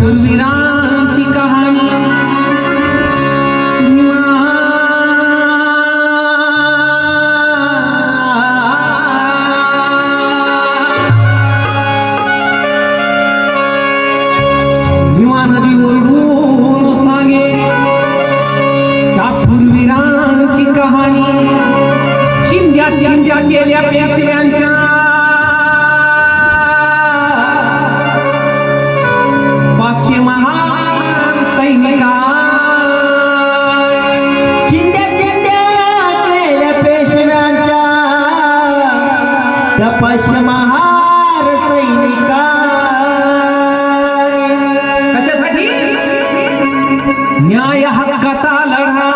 शूरवीरांची कहाणी भीमा नदी ओरडून सांगे त्या शूरवीरांची कहाणी चिंध्या चिंध्या केल्या पेशव्यांच्या महान सैनिका चिंध्या चिंध्या केल्या पेशव्यांच्या त्या 500 महार सैनिका कशासाठी न्याय हक्काचा लढा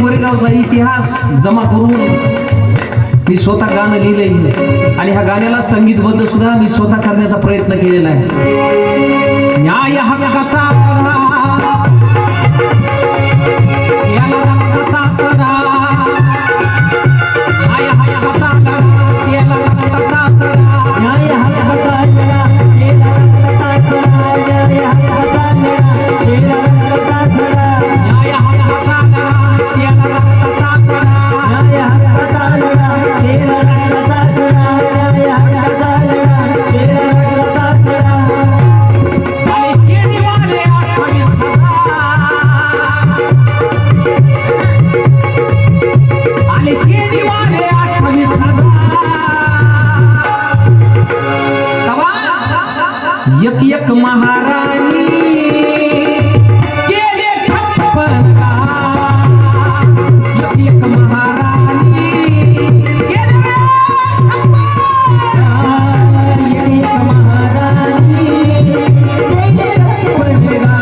कोरेगावचा इतिहास जमा करून मी स्वतः गाणं लिहिलंय आणि ह्या गाण्याला संगीतबद्ध सुद्धा मी स्वतः करण्याचा प्रयत्न केलेला आहे. न्याय हक्काचा याला रक्ताचा सडा, न्याय हक्काचा लढा, याला रक्ताचा सडा, न्याय हक्काचा लढा, याला रक्ताचा सडा, न्याय हक्काचा लढा, याला रक्ताचा सडा, न्याय हक्काचा लढा, याला रक्ताचा सडा, न्याय हक्काचा लढा, याला रक्ताचा सडा, न्याय हक्काचा लढा, याला रक्ताचा सडा. आणि शेतीवाले 28,000 आले शेतीवाले 28,000 तवा एक एक महाराणी गेले छप्पनला, एक एक महाराणी गेले छप्पनला, एक एक महाराणी गेले छप्पनला,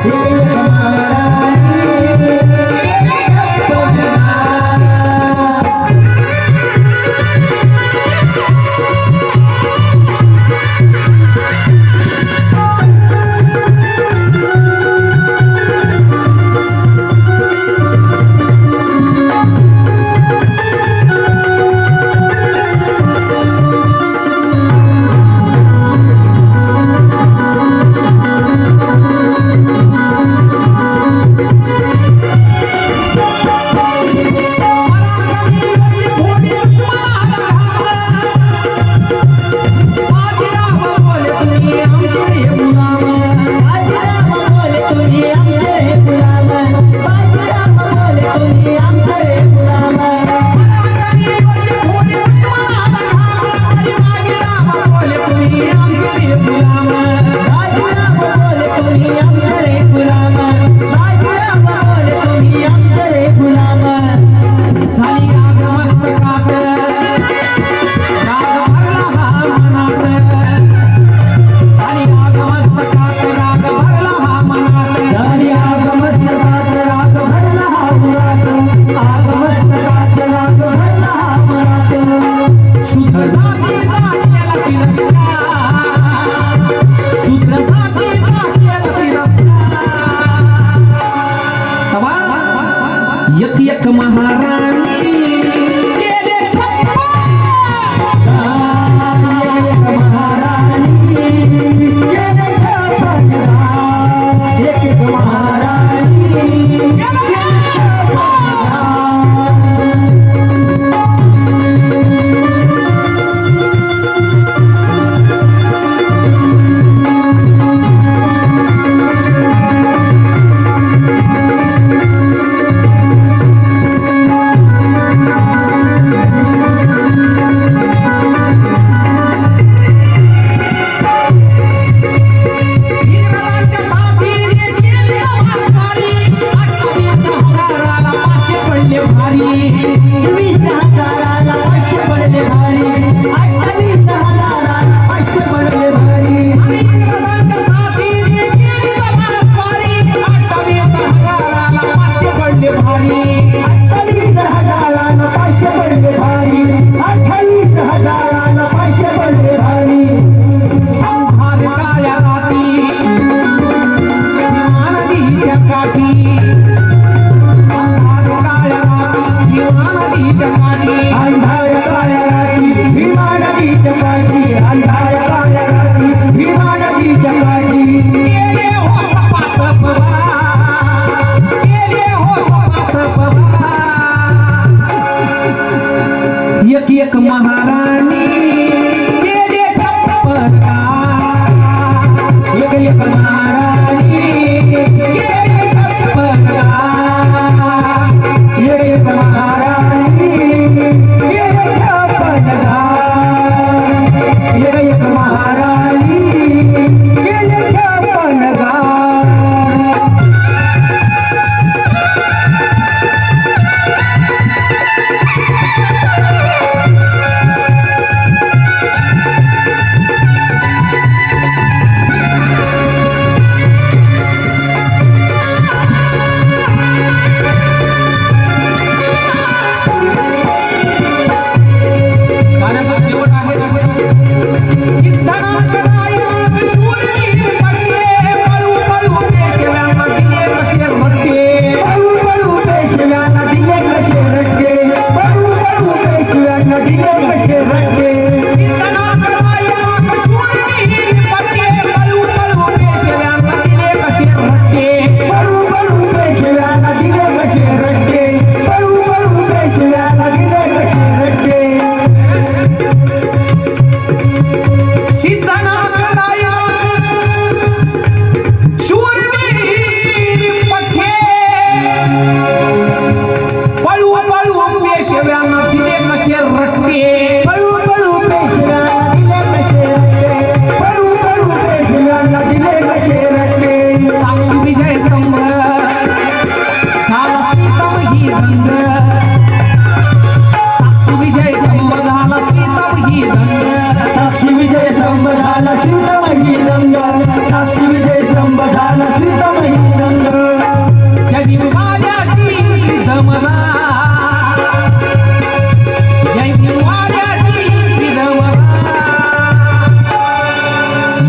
एक एक महाराणी गेले छप्पनला.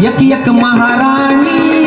एक एक महाराणी